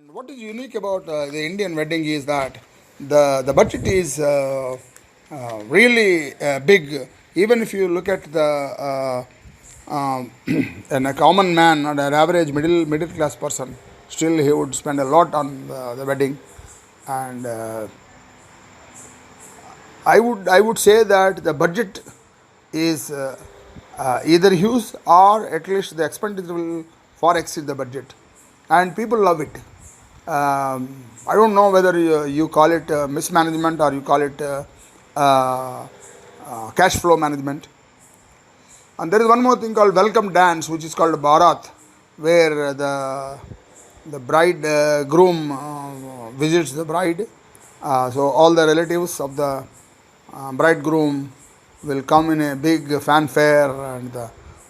What is unique about the Indian wedding is that the budget is really big. Even if you look at the and a common man or an average middle class person, still he would spend a lot on the wedding. And I would say that the budget is either huge or at least the expenditure will far exceed the budget, and people love it. I don't know whether you call it mismanagement or you call it cash flow management. And there is one more thing called welcome dance, which is called Bharat, where the bride groom visits the bride. So all the relatives of the bridegroom will come in a big fanfare, and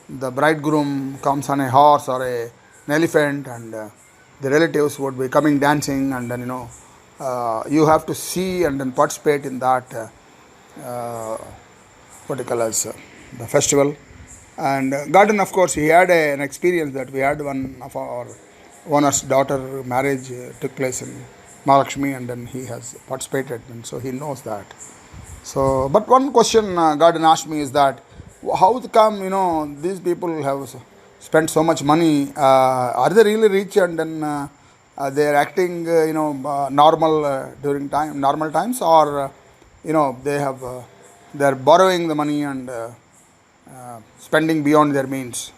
the bridegroom comes on a horse or an elephant, and the relatives would be coming dancing, and then you have to see and then participate in that what you call as the festival. And garden, of course, he had an experience that we had one of our owner's daughter marriage took place in Mahalakshmi, and then he has participated, and so he knows that. So, but one question Garden asked me is that how come these people have spent so much money? Are they really rich, and then they are acting normal during normal times, or they are borrowing the money and spending beyond their means?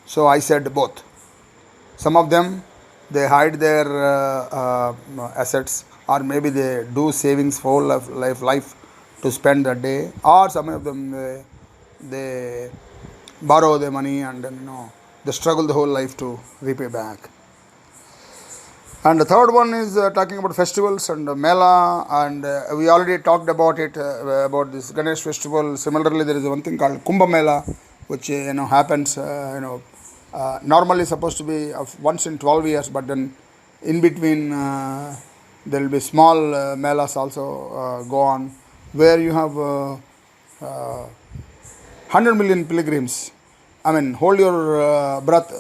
So I said both. Some of them, they hide their assets, or maybe they do savings for life to spend that day, or some of them they borrow the money, and then they struggle the whole life to repay back. And the third one is talking about festivals and Mela, and we already talked about it, about this Ganesh festival. Similarly, there is one thing called Kumbh Mela, which happens normally supposed to be of once in 12 years, but then in between there will be small melas also go on, where you have 100 million pilgrims. I mean, hold your breath.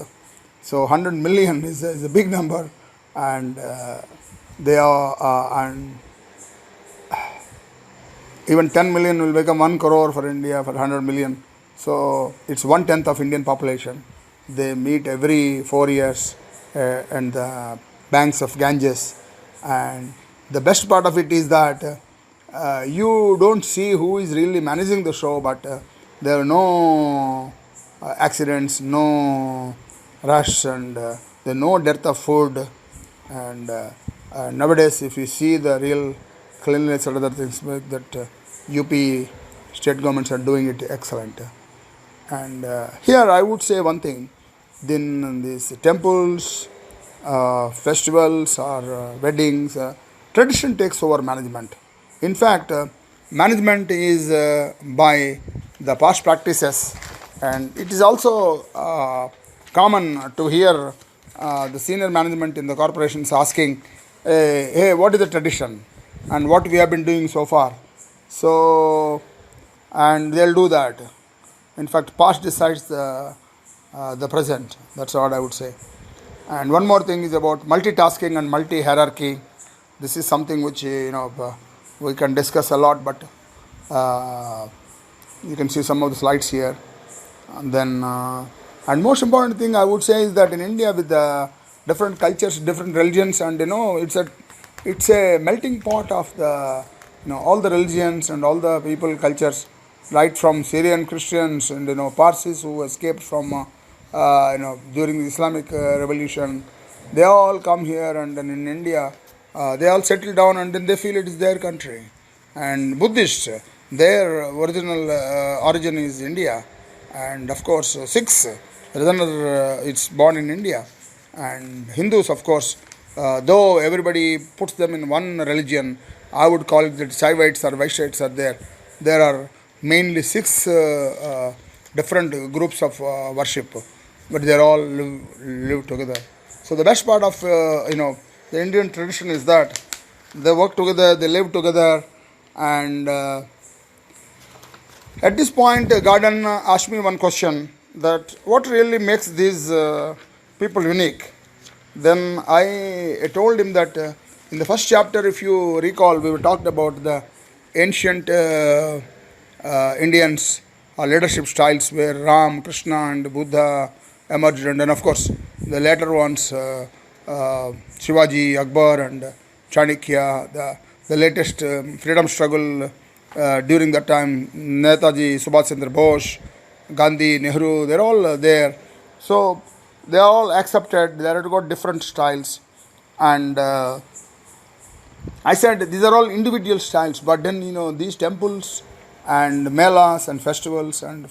So 100 million is a big number, and they are and even 10 million will become 1 crore for India for 100 million. So it's 1/10 of Indian population. They meet every 4 years and the banks of Ganges. And the best part of it is that you don't see who is really managing the show, but there are no accidents, no rush, and there are no dearth of food. And nowadays, if you see the real cleanliness and other things, that UP state governments are doing it excellent. And here I would say one thing: then these temples, festivals, or weddings, tradition takes over management. In fact, management is by the past practices, and it is also common to hear the senior management in the corporations asking, hey, what is the tradition and what we have been doing so far? So, and they'll do that. In fact, past decides the present. That's what I would say. And one more thing is about multitasking and multi-hierarchy. This is something which we can discuss a lot, but you can see some of the slides here. And then, and most important thing I would say is that in India, with the different cultures, different religions, and it's a melting pot of the all the religions and all the people cultures, right from Syrian Christians and Parsis who escaped from during the Islamic Revolution. They all come here, and then in India they all settle down, and then they feel it is their country. And Buddhists, their original origin is India, and of course Sikhs, it's born in India, and Hindus, of course, though everybody puts them in one religion, I would call it that Shaivites or Vaishyites are there. There are mainly 6 different groups of worship, but they all live together. So the best part of the Indian tradition is that they work together, they live together, and at this point, Garden asked me one question: that what really makes these people unique? Then I told him that in the first chapter, if you recall, we were talked about the ancient Indians leadership styles where Ram, Krishna, and Buddha emerged, and then of course the later ones, Shivaji, Akbar, and Chanakya, the latest freedom struggle during that time, Netaji, Subhash Chandra Bose, Gandhi, Nehru, they're all there. So they all accepted, they have got different styles. And I said these are all individual styles, but then these temples and melas and festivals and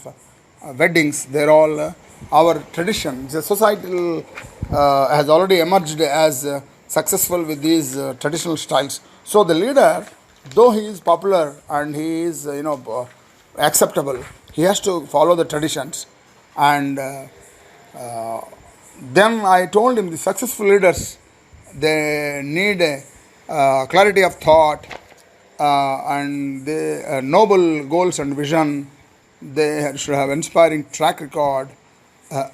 weddings, they're all our tradition. The societal has already emerged as successful with these traditional styles. So the leader, though he is popular and he is acceptable, he has to follow the traditions. And then I told him the successful leaders, they need a clarity of thought and they noble goals and vision. They should have inspiring track record,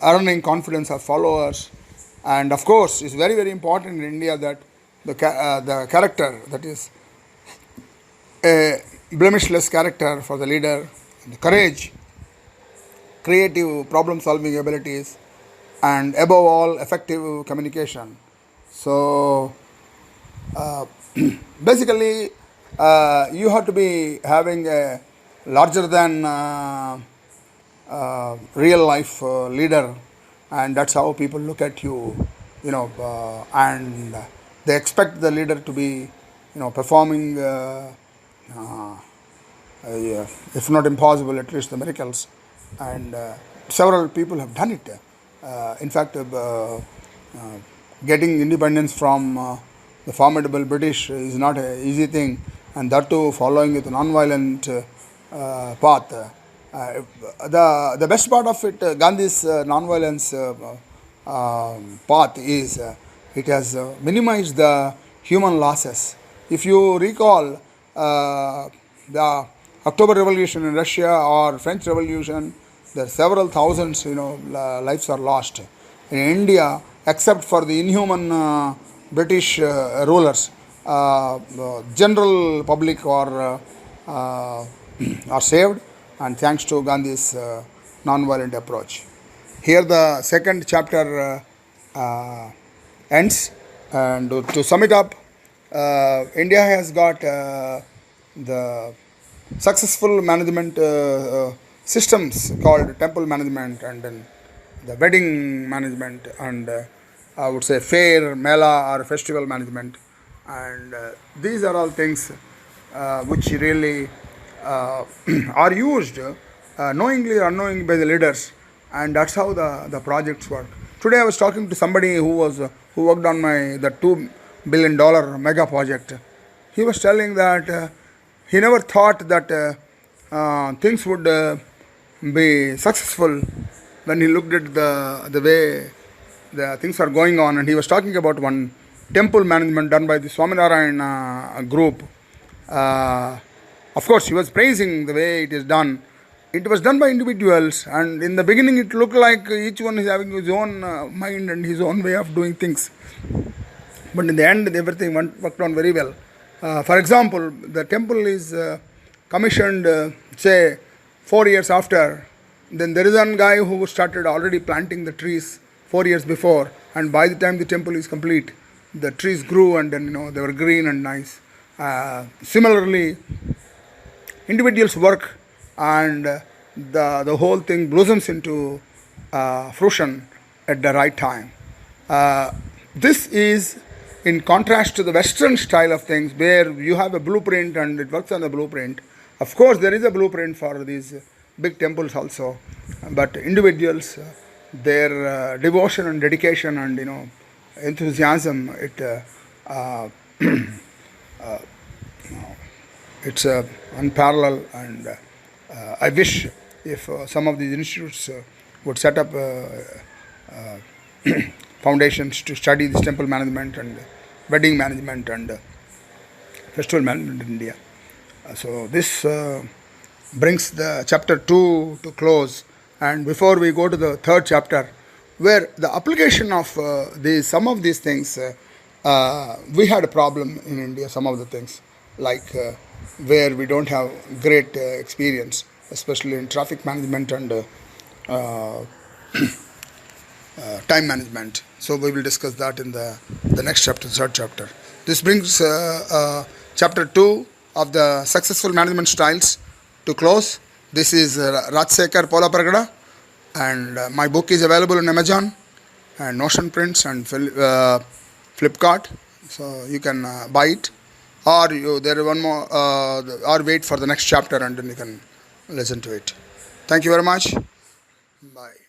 earning confidence of followers, and of course, it's very important in India that the character, that is a blemishless character for the leader, the courage, creative problem solving abilities, and above all, effective communication. So basically, you have to be having a larger than real life leader, and that's how people look at you, and they expect the leader to be, performing, if not impossible, at least the miracles. And several people have done it. In fact, getting independence from the formidable British is not an easy thing, and that too following with a non-violent path. The best part of it, Gandhi's non-violence path is it has minimized the human losses. If you recall the October Revolution in Russia or French Revolution, there are several thousands, lives are lost. In India, except for the inhuman British rulers, general public are saved, and thanks to Gandhi's non-violent approach. Here the second chapter ends, and to sum it up, India has got the successful management systems called temple management, and then the wedding management, and I would say fair, mela or festival management, and these are all things which really are used knowingly or unknowingly by the leaders, and that's how the projects work. Today I was talking to somebody who worked on the $2 billion mega project. He was telling that he never thought that things would be successful when he looked at the way the things are going on, and he was talking about one temple management done by the Swaminarayan group. Of course, he was praising the way it is done. It was done by individuals, and in the beginning it looked like each one is having his own mind and his own way of doing things. But in the end, everything worked on very well. For example, the temple is commissioned, say, 4 years after. Then there is one guy who started already planting the trees 4 years before, and by the time the temple is complete, the trees grew, and then they were green and nice. Similarly, individuals work, and the whole thing blossoms into fruition at the right time. This is in contrast to the Western style of things, where you have a blueprint and it works on the blueprint. Of course, there is a blueprint for these big temples also, but individuals, their devotion and dedication and enthusiasm, it's unparalleled. And I wish if some of these institutes would set up foundations to study this temple management and wedding management and festival management in India. So this brings the chapter 2 to close. And before we go to the third chapter, where the application of some of these things, we had a problem in India. Some of the things, like where we don't have great experience, especially in traffic management and time management. So we will discuss that in the next chapter, third chapter. This brings chapter 2 of the successful management styles to close. This is Rajsekar Polapragada, and my book is available on Amazon and Notion Prints and Flipkart. So you can buy it, or there is one more, or wait for the next chapter and then you can listen to it. Thank you very much. Bye.